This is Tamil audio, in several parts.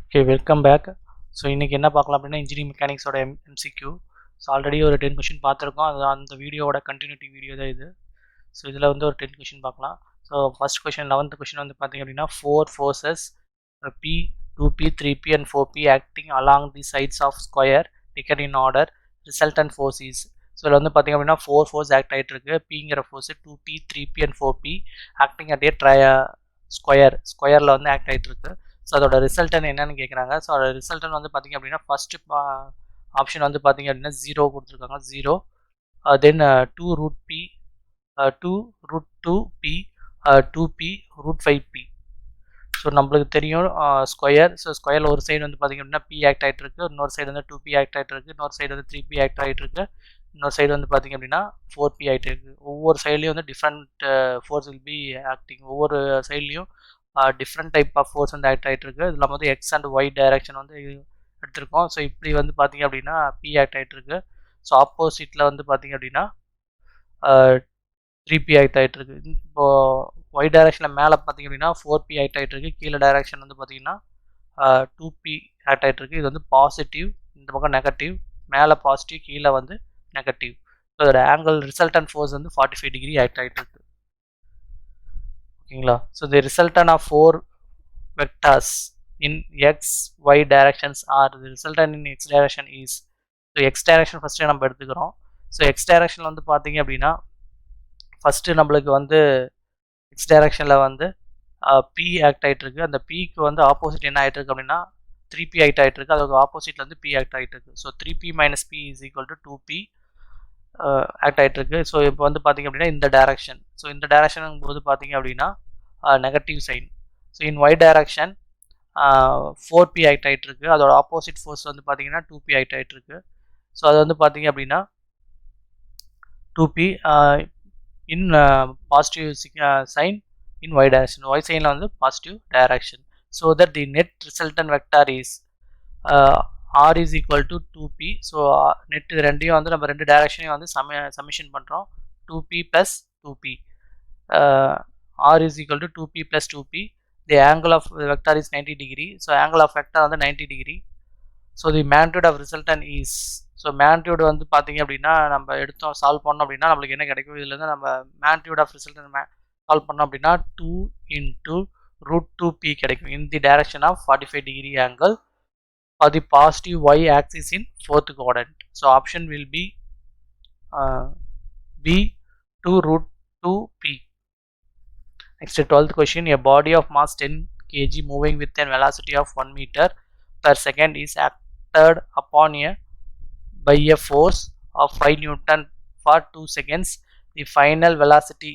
Okay, welcome back. ஸோ இன்றைக்கி என்ன பார்க்கலாம் அப்படின்னா இன்ஜினியரிங் மெக்கானிக்ஸோட எம்சிக்யூ. ஸோ ஆல்ரெடி ஒரு 10 கொஷின் பார்த்துருக்கோம். அது அந்த வீடியோவோட கண்டினியூட்டி வீடியோ தான் இது. ஸோ இதில் வந்து ஒரு 10 கொஷின் பார்க்கலாம். So first question 11th question வந்து பார்த்திங்க அப்படின்னா 4 forces P, 2P, 3P and 4P acting along the sides of square taken in order resultant force is. So இதில் வந்து பார்த்திங்க அப்படின்னா 4 force ஆக்ட் ஆகிட்டு இருக்கு. Pங்கிற force 2P, 3P and 4P acting at a ஸ்கொயரில் வந்து ஆக்ட் ஆகிட்டு இருக்கு. ஸோ அதோட ரிசல்டன் என்னன்னு கேட்குறாங்க. ஸோ அதோட ரிசல்டன் வந்து பார்த்திங்க அப்படின்னா ஃபஸ்ட்டு ஆப்ஷன் வந்து பார்த்திங்க அப்படின்னா 0 கொடுத்துருக்காங்க. 0 தென் 2√P 2√2P 2P √5P. So நம்மளுக்கு தெரியும் ஸ்கொயர். ஸோ ஸ்கொயரில் ஒரு சைடு வந்து பார்த்திங்க அப்படின்னா P ஆக்ட் ஆகிட்டு இருக்கு, இன்னொரு சைடு வந்து 2P ஆக்ட் ஆகிட்டு இருக்கு, இன்னொரு சைடு வந்து 3P ஆக்ட் ஆகிட்டு இருக்கு, இன்னொரு சைடு வந்து பார்த்திங்க அப்படின்னா 4P ஆகிட்டு இருக்கு. ஒவ்வொரு சைட்லேயும் வந்து different force will be acting. ஒவ்வொரு சைட்லேயும் டிஃப்ரெண்ட் டைப் ஆஃப் ஃபோர்ஸ் வந்து ஆக்ட் ஆகிட்டு இருக்கு. இதில் வந்து எக்ஸ் அண்ட் ஒய் டைரக்ஷன் வந்து எடுத்திருக்கோம். ஸோ இப்படி வந்து பார்த்திங்க அப்படின்னா P ஆக்ட் ஆகிட்டு இருக்கு. ஸோ ஆப்போசிட்டில் வந்து பார்த்திங்க அப்படின்னா 3P ஆக்ட் ஆகிட்டு இருக்கு. இப்போது ஒய் டைரக்ஷனில் மேலே பார்த்திங்க அப்படின்னா 4P ஆக்ட் ஆகிட்டு இருக்கு, கீழே டைரக்ஷன் வந்து பார்த்திங்கன்னா 2P ஆக்ட் ஆகிட்டு இருக்கு. இது வந்து பாசிட்டிவ், இந்த பக்கம் நெகட்டிவ், மேலே பாசிட்டிவ், கீழே வந்து நெகட்டிவ். ஸோ அதோட ஆங்கிள் ரிசல்டன் ஃபோர்ஸ் வந்து 45 டிகிரி ஆக்ட் ஆகிட்டு இருக்கு. ஓகேங்களா? So the resultant of 4 vectors in x y directions are the resultant in x direction is. So x direction first நம்ம எடுத்துக்கிறோம். ஸோ எக்ஸ் டைரக்ஷனில் வந்து பார்த்திங்க அப்படின்னா ஃபஸ்ட்டு நம்மளுக்கு வந்து எக்ஸ் டைரக்ஷனில் வந்து P ஆக்ட் ஆகிட்டு இருக்கு. அந்த Pக்கு வந்து ஆப்போசிட் என்ன ஆகிட்டு இருக்கு அப்படின்னா 3P ஆக்ட் ஆகிட்டு இருக்கு. அதுக்கு ஆப்போசிட்டில் வந்து P ஆக்ட் ஆகிட்டு இருக்கு. So 3P - P is equal to 2P act ஆகிட்டு இருக்கு. ஸோ இப்போ வந்து பார்த்திங்க அப்படின்னா இந்த டைரக்ஷன். ஸோ இந்த டைரக்ஷனுங்கும் போது பார்த்திங்க அப்படின்னா negative sign. So in Y direction 4P act ஆகிட்டு இருக்கு. அதோட ஆப்போசிட் ஃபோர்ஸ் வந்து பார்த்திங்கன்னா 2P ஆக்ட் ஆகிட்டு இருக்கு. ஸோ அது வந்து பார்த்திங்க அப்படின்னா 2P in positive sign in Y direction. Y சைனில் வந்து positive direction. So that the net resultant vector is R is equal to 2P. So net ரெண்டையும் வந்து நம்ம ரெண்டு டைரக்ஷனையும் வந்து சமிஷன் பண்ணுறோம். 2P plus 2P. R is equal to 2P plus 2P. The angle of the vector is 90 degree. So angle of vector வந்து 90 degree. So the magnitude of resultant is. So magnitude வந்து பார்த்திங்க அப்படின்னா நம்ம எடுத்தோம் சால்வ் பண்ணோம் அப்படின்னா நம்மளுக்கு என்ன கிடைக்கும், இதுலேருந்து நம்ம magnitude of resultant சால்வ் பண்ணோம் அப்படின்னா 2 into √2P கிடைக்கும் in the direction of 45 degree angle or the positive y axis in 4th quadrant. So option will be B 2√2P. Next 12th question. A body of mass 10 kg moving with a velocity of 1 meter per second is acted upon by a force of 5 Newton for 2 seconds. The final velocity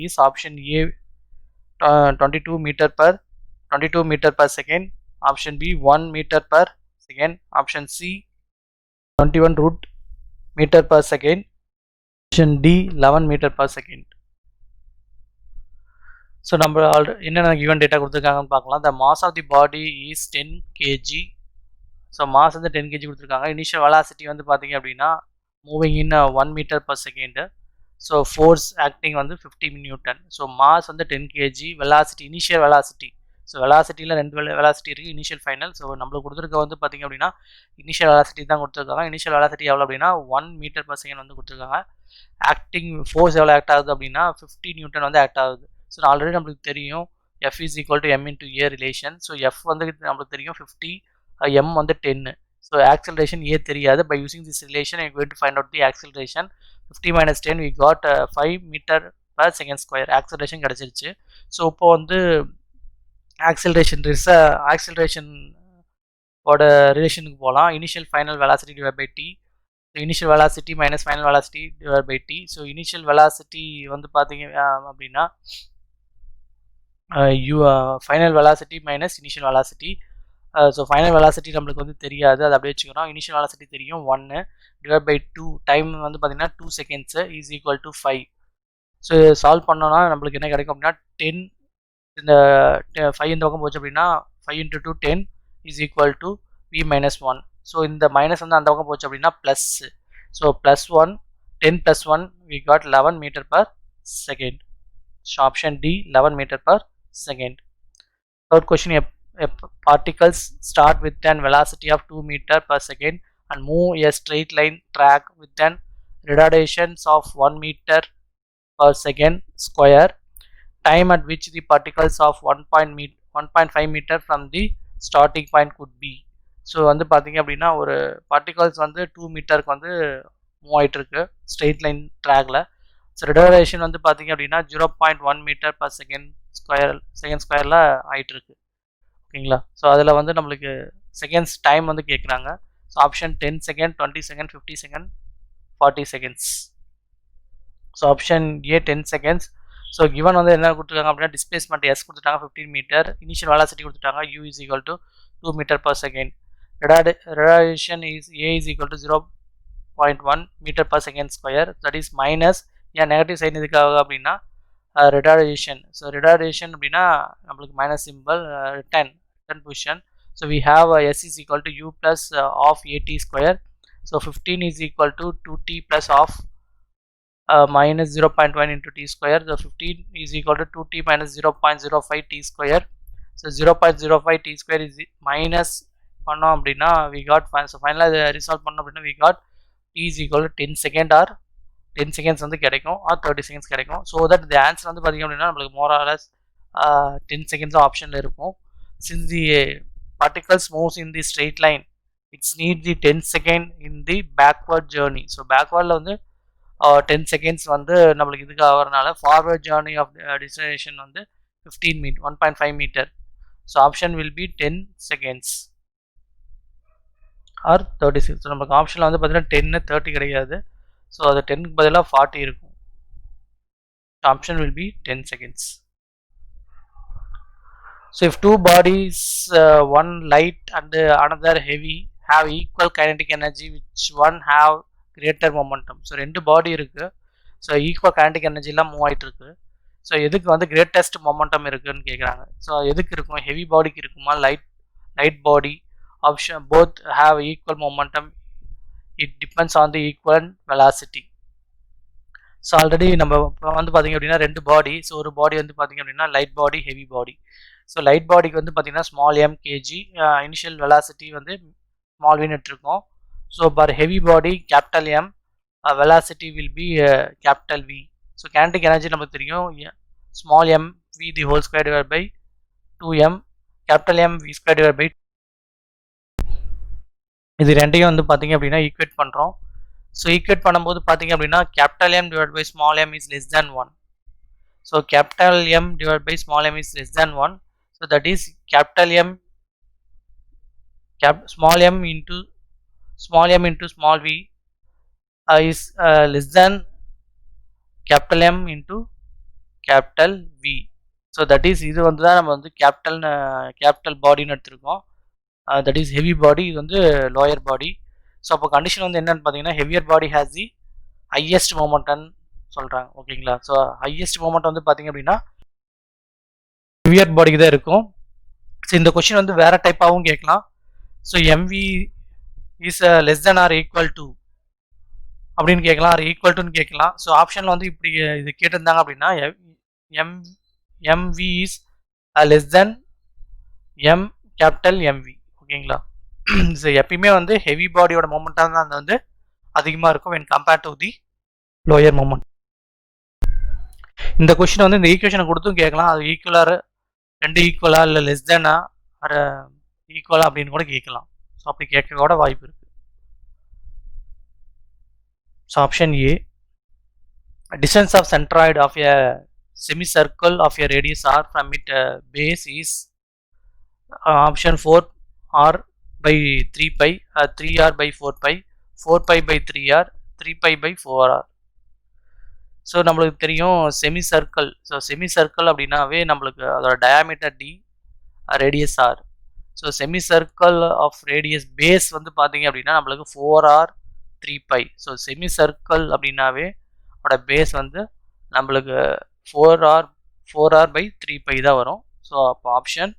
is option A 22 meter per second, option B 1 meter per second, option C 21 root meter per second, option D 11 meter per second. So நம்ம என்னென்ன கிவன் டேட்டா கொடுத்துருக்காங்கன்னு பார்க்கலாம். The mass of the body is 10 kg. So mass வந்து 10 kg கொடுத்துருக்காங்க. இனிஷியல் வெலாசிட்டி வந்து பார்த்திங்க அப்படின்னா moving in 1 meter per second. So force acting வந்து 50 Newton. ஸோ மாஸ் வந்து 10 kg, velocity initial velocity. So வெலாசிட்டியில் 2 வெலாசிட்டி இருக்குது, இனிஷியல் ஃபைனல். ஸோ நம்மளுக்கு கொடுத்துருக்க வந்து பார்த்திங்க அப்படின்னா இனிஷியல் வெலாசிட்டி தான் கொடுத்துருக்காங்க. இனிஷியல் வெலாசிட்டி எவ்வளோ அப்படின்னா 1 meter per second வந்து கொடுத்துருக்காங்க. ஆக்டிங் ஃபோர்ஸ் எவ்வளோ ஆக்ட் ஆகுது அப்படின்னா 50 Newton வந்து ஆக்ட் ஆகுது. ஸோ ஆல்ரெடி நம்மளுக்கு தெரியும் F is equal to M into A relation. So F வந்து நம்மளுக்கு தெரியும் 50, M வந்து 10. ஸோ ஆக்சலரேஷன் A தெரியாது. By using this relation I going to find out the acceleration. 50 - 10 we got 5 meter per second square. ஆக்சலரேஷன் கிடச்சிருச்சு. ஸோ இப்போ வந்து ஆக்சலரேஷனோட ரிலேஷனுக்கு போகலாம். Initial final velocity divide by T. Initial velocity minus final velocity divide by T. So initial velocity வந்து பார்த்திங்க அப்படின்னா final velocity minus initial velocity. So final velocity நம்மளுக்கு வந்து தெரியாது, அதை அப்படியே வச்சுக்கிறோம். இனிஷியல் வெலாசிட்டி தெரியும் 1 டிவைட் பை 2. டைம் வந்து பார்த்திங்கன்னா 2 seconds is equal to 5. So solve பண்ணோன்னா நம்மளுக்கு என்ன கிடைக்கும் அப்படின்னா 10, இந்த 5 இந்த பக்கம் போச்சு அப்படின்னா 5 into 2 10 is equal to V - 1. So இந்த மைனஸ் வந்து அந்த பக்கம் போச்சு அப்படின்னா plus. So +1, 10 + 1 we got 11 meter per second. So option D 11 meter per second. Third question. particles start with an velocity of 2 meter per second and move a straight line track with an retardations of 1 meter per second square, time at which the particles of 1.5 meter from the starting point could be. So வந்து பார்த்தீங்க அப்படின்னா ஒரு பார்ட்டிகல்ஸ் வந்து 2 மீட்டருக்கு வந்து மூவ் ஆகிட்டு இருக்கு ஸ்ட்ரெயிட் லைன் ட்ராக்ல. ஸோ ரிடர்வேஷன் வந்து பார்த்தீங்க அப்படின்னா 0.1 மீட்டர் பர் செகண்ட் ஸ்கொயரில் ஆகிட்டு இருக்கு. ஓகேங்களா? ஸோ அதில் வந்து நம்மளுக்கு செகண்ட்ஸ் டைம் வந்து கேட்குறாங்க. So option 10 second, 20 second, 50 second, 40 seconds. So option A 10 seconds. So given வந்து என்ன கொடுத்துருக்காங்க அப்படின்னா டிஸ்பிளேஸ்மெண்ட் எஸ் கொடுத்துட்டாங்க 15 மீட்டர், இனிஷியல் வெலாசிட்டி கொடுத்துட்டாங்க u is equal to 2 metre per second, retardation is a is equal to 0.1 மீட்டர் per second square, that is minus ஏன் நெகட்டிவ் சைன் எதுக்காக அப்படின்னா retardation. ஸோ retardation அப்படின்னா நம்மளுக்கு minus simple, return position. So we have s is equal to u plus of at square. So 15 is equal to 2t plus of minus 0.1 into t square. So 15 is equal to 2t minus 0.05 t square. So 0.05 t square is minus பண்ணோம் அப்படின்னா we got so ஃபைனலாக ரிசால்வ் பண்ணோம் அப்படின்னா we got t is equal to 10 second or 10 seconds வந்து கிடைக்கும் or 30 seconds கிடைக்கும். ஸோ தட் தி ஆன்சர் வந்து பார்த்திங்க அப்படின்னா நம்மளுக்கு மோர் ஆர் லெஸ் 10 seconds ஆப்ஷனில் இருக்கும். Since the particles moves in the straight line, it's need the 10 second in the backward journey. So பேக்வேர்டில் வந்து 10 seconds வந்து நம்மளுக்கு இதுக்கு ஆகிறதுனால ஃபார்வர்ட் ஜேர்னி ஆஃப் டெஸ்டினேஷன் வந்து 15 metre 1.5 metre. So option will be 10 seconds or 36. So நமக்கு ஆப்ஷனில் வந்து பார்த்தீங்கன்னா 10 30 கிடையாது. ஸோ அது 10க்கு பதிலாக 40 இருக்கும். Option will be 10 seconds. So if two bodies, one light and another heavy, have equal kinetic energy, which one have greater momentum? So ரெண்டு பாடி இருக்குது. ஸோ ஈக்குவல் கைனடிக் எனர்ஜிலாம் மூவ் ஆகிட்டு இருக்கு. ஸோ எதுக்கு வந்து கிரேட்டஸ்ட் மொமெண்டம் இருக்குன்னு கேட்குறாங்க. ஸோ எதுக்கு இருக்கும்? ஹெவி பாடிக்கு இருக்குமா, light body? Option both have equal momentum, it depends on the equal velocity. So already நம்ம வந்து பார்த்திங்க அப்படின்னா ரெண்டு பாடி. ஸோ ஒரு பாடி வந்து பார்த்திங்க அப்படின்னா light body, heavy body. So light பாடிக்கு வந்து பார்த்திங்கன்னா small m kg, initial velocity வந்து ஸ்மால் வின்னு எடுத்துருக்கோம். So for heavy body capital M, velocity will be capital V. So kinetic energy நமக்கு தெரியும், small m v the whole square divide by 2m, capital M v square divide by. இது ரெண்டையும் வந்து பார்த்திங்க அப்படின்னா ஈக்குவேட் பண்ணுறோம். ஸோ ஈக்குவேட் பண்ணும்போது பார்த்திங்க அப்படின்னா capital M divide by small m is less than 1. So capital M divide by small m is less than 1. So that is capital M, small m into small v is less than capital M into capital V. So that is இது வந்து தான் நம்ம வந்து கேபிட்டல் பாடின்னு எடுத்துருக்கோம். that is heavy body, இது வந்து lower body. ஸோ அப்போ கண்டிஷன் வந்து என்னன்னு பார்த்தீங்கன்னா heavier body has the highest momentum சொல்கிறாங்க. ஓகேங்களா? ஸோ highest momentum வந்து பார்த்தீங்க அப்படின்னா ஹெவியர் பாடிக்கு தான் இருக்கும். ஸோ இந்த கொஸ்டின் வந்து வேறு டைப்பாகவும் கேட்கலாம். So MV is less than or equal to அப்படின்னு கேட்கலாம், ஆர் ஈக்குவல் டுன்னு கேட்கலாம். ஸோ ஆப்ஷனில் வந்து இப்படி இது கேட்டிருந்தாங்க அப்படின்னா MV is less than M capital MV. ஓகேங்களா? ஸோ எப்பயுமே வந்து ஹெவி பாடியோட மொமெண்ட்டாக தான் வந்து அதிகமாக இருக்கும் when compared to the lower moment. இந்த கொஸ்டின் வந்து இந்த ஈக்குவேஷனை கொடுத்தும் கேட்கலாம், அது ஈக்குவலாக ரெண்டு ஈக்குவலா இல்லை லெஸ் தேனா ஆர் ஈக்குவலா அப்படின்னு கூட கேட்கலாம். ஸோ அப்படி கேட்க கூட வாய்ப்பு இருக்கு. So option A, distance of centroid of a semi circle of a radius R from it base is option 4r by 3π, 3r by 4π, 4π by 3r, 3π by 4r. So நம்மளுக்கு தெரியும் semi circle. So semi circle அப்படின்னாவே நம்மளுக்கு அதோட diameter d, radius r. So semi circle of radius base வந்து பார்த்தீங்க அப்படின்னா நம்மளுக்கு 4r 3π. ஸோ செமி சர்க்கிள் அப்படின்னாவே அதோட பேஸ் வந்து நம்மளுக்கு 4r by 3π தான் வரும். ஸோ அப்போ option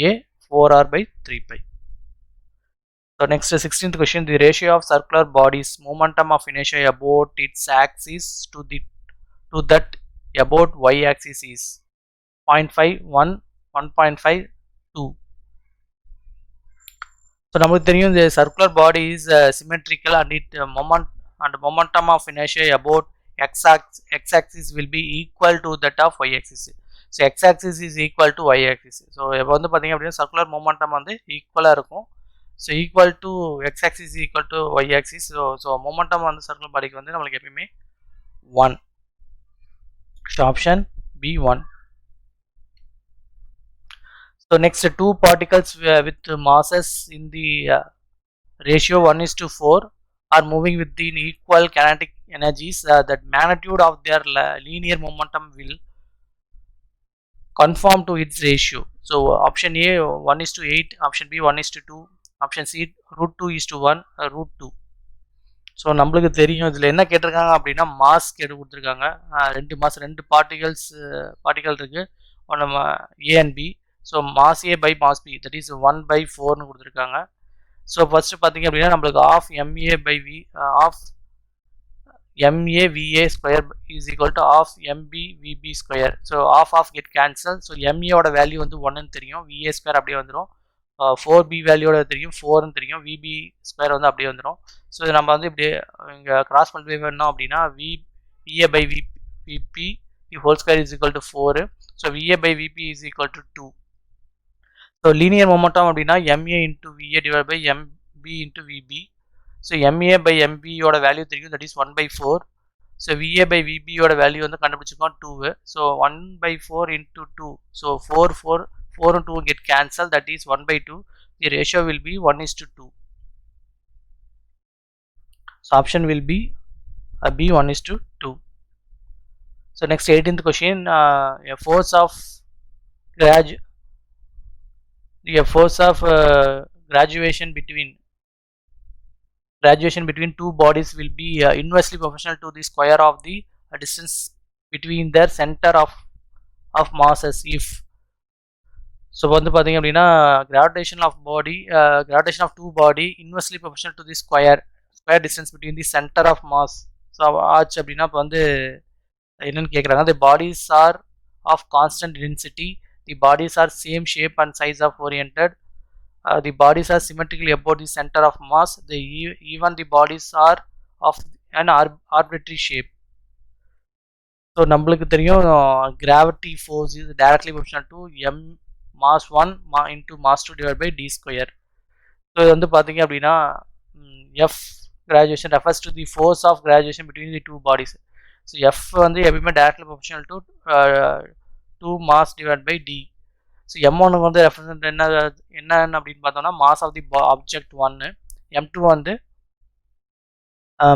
A 4r by 3π. So next 16th question, the ratio of circular bodies momentum of inertia about its axis to that about y axis is 0.5, 1, 1.5, 2. So நமக்கு தெரியும் the circular body is symmetrical and it momentum of inertia about x-axis will be equal to that of y-axis. So x-axis is equal to y-axis. So இப்போ வந்து பார்த்தீங்க அப்படின்னா சர்க்குலர் மொமெண்டம் வந்து ஈக்குவலாக இருக்கும். So equal to x-axis equal to y-axis. So momentum வந்து சர்க்குலர் பாடிக்கு வந்து நம்மளுக்கு எப்பயுமே 1. So option B 1. So next, two particles with masses in the ratio 1:4 are moving with the equal kinetic energies. That magnitude of their linear momentum will conform to its ratio. So option A 1:8, option B 1:2, option C √2:1, √2. So நம்மளுக்கு தெரியும் இதில் என்ன கேட்டிருக்காங்க அப்படின்னா மாஸ் கேட்டு கொடுத்துருக்காங்க. ரெண்டு பார்ட்டிகல் இருக்குது, ஒன்று A and B. So mass A by mass B, that is 1/4ன்னு கொடுத்துருக்காங்க. ஸோ ஃபஸ்ட்டு பார்த்தீங்க அப்படின்னா நம்மளுக்கு half MA/VA square is equal to half MB/VB square. So half get cancel. So MAவோட வேல்யூ வந்து 1ன்னு தெரியும், VA ஸ்கொயர் அப்படியே வந்துடும். 4B வேல்யூவோட தெரியும், 4ன்னு தெரியும், VB ஸ்கொயர் வந்து அப்படியே வந்துடும். ஸோ இது நம்ம வந்து இப்படி இங்கே கிராஸ் மல்டிப்ளை பண்ணோம் அப்படின்னா VA/VP whole square is equal to 4. So VA/VP is equal to 2. So linear momentum அப்படின்னா MA into VA divided by MB into VB. So MA/MB யோட வேல்யூ தெரியும், that is 1/4. So VA/VB யோட வேல்யூ வந்து கண்டுபிடிச்சிருக்கோம் 2. So 1/4 into 2. So 4 and 2 get cancelled, that is 1/2. The ratio will be 1:2. So option will be B 1:2. So next 18th question, a force of graduation between two bodies will be inversely proportional to the square of the distance between their center of masses if. So வந்து பார்த்தீங்க அப்படின்னா gravitation of two body inversely proportional to the square distance between the centre of mass. So ஆச்சு அப்படின்னா இப்போ வந்து என்னன்னு கேட்குறாங்க, the bodies are of constant density, the bodies are same shape and size of oriented, the bodies are symmetrically about the centre of mass, even the bodies are of an arbitrary shape. So நம்மளுக்கு தெரியும் gravity force is directly proportional to M mass 1 into mass 2 divided by d square. So இது வந்து பார்த்தீங்க அப்படின்னா F graduation refers to the force of graduation between the two bodies. So F வந்து எப்பயுமே directly proportional to 2 mass divided by d. So M1 வந்து ரெப்ரசன்ட் என்ன அப்படின்னு பார்த்தோம்னா mass of the object 1, M2 வந்து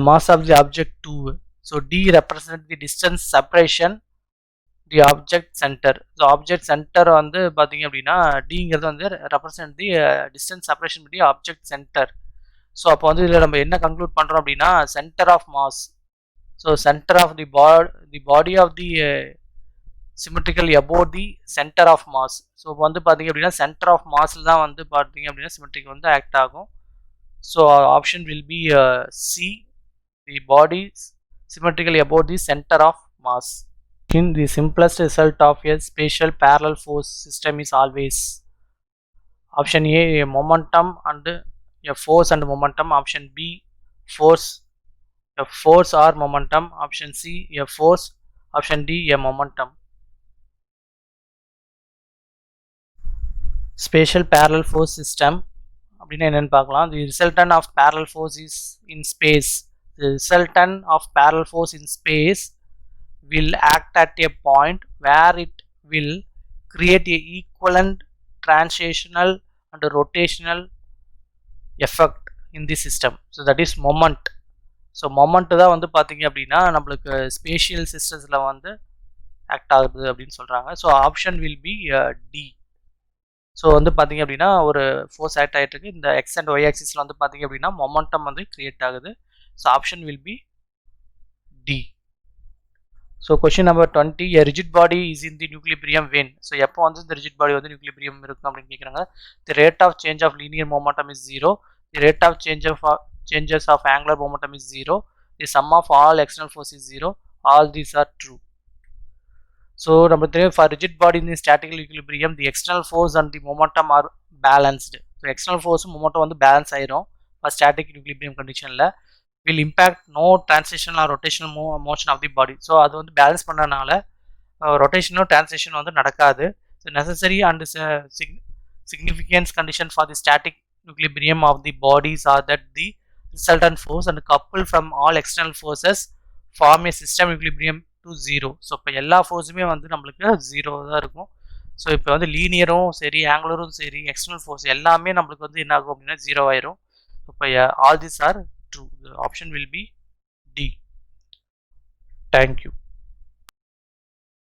mass of the object 2. So D represent the distance separation the object centre. So object centre வந்து பார்த்தீங்க அப்படின்னா டிங்கிறது வந்து ரெப்ரசன்ட் தி டிஸ்டன்ஸ் செப்பரேஷன் பற்றி ஆப்ஜெக்ட் சென்டர். ஸோ அப்போ வந்து இதில் நம்ம என்ன கன்க்ளூட் பண்ணுறோம் அப்படின்னா centre of mass. So centre of the body of the symmetrical above the centre of mass. So வந்து பார்த்தீங்க அப்படின்னா சென்டர் ஆஃப் மாஸில் தான் வந்து பார்த்தீங்க அப்படின்னா சிமெட்ரிக் வந்து ஆக்ட் ஆகும். So option will be C, the body symmetrically above the centre of mass. The simplest result of a spatial parallel force system is always option A, a momentum and a force and momentum, option B, a force or momentum, option C, a force, option D, a momentum. Spatial parallel force system அப்படின்னா என்னன்னு பார்க்கலாம். The resultant of parallel force is in space. The resultant of parallel force in space will act at a point where it will create a equivalent translational and rotational effect in the system. So that is moment. So moment தான் வந்து பார்த்தீங்க அப்படின்னா நம்மளுக்கு ஸ்பேஷியல் சிஸ்டம்ஸில் வந்து ஆக்ட் ஆகுது அப்படின்னு சொல்கிறாங்க. So option will be D. So வந்து பார்த்தீங்க அப்படின்னா ஒரு ஃபோர்ஸ் ஆக்ட் ஆகிட்டு இருக்கு, இந்த எக்ஸ் அண்ட் ஒய் ஆக்சிஸில் வந்து பார்த்தீங்க அப்படின்னா மொமெண்டம் வந்து கிரியேட் ஆகுது. So option will be D. So question number 20, a rigid body is in the equilibrium when. So எப்போ வந்து இந்த rigid body வந்து equilibrium இருக்கும் அப்படின்னு கேட்குறாங்க. The rate of change of linear momentum is 0. The rate of changes of angular momentum is 0. The sum of all external force is 0. All these are true. So number 3, for rigid body in the statical equilibrium, the external force and the momentum are balanced. So external ஃபோர்ஸும் மொமெண்டம் வந்து பேலன்ஸ் ஆயிரும் ஸ்டாட்டிக் ஈக்குலிபிரியம் கண்டிஷனில். will impact no translational or rotational motion of the body. So அது வந்து பேலன்ஸ் பண்ணனால ரொட்டேஷனோ டிரான்ஸ்லேஷன் வந்து நடக்காது. So necessary and significance condition for the static equilibrium of the bodies are that the resultant force and coupled from all external forces form a system equilibrium to 0. So இப்போ எல்லா ஃபோர்ஸுமே வந்து நம்மளுக்கு 0 தான் இருக்கும். ஸோ இப்போ வந்து லீனியரும் சரி ஆங்குலரும் சரி எக்ஸ்டர்னல் ஃபோர்ஸ் எல்லாமே நம்மளுக்கு வந்து என்ன ஆகும் அப்படின்னா 0 ஆயிரும். இப்போ all this are true. The option will be D. Thank you.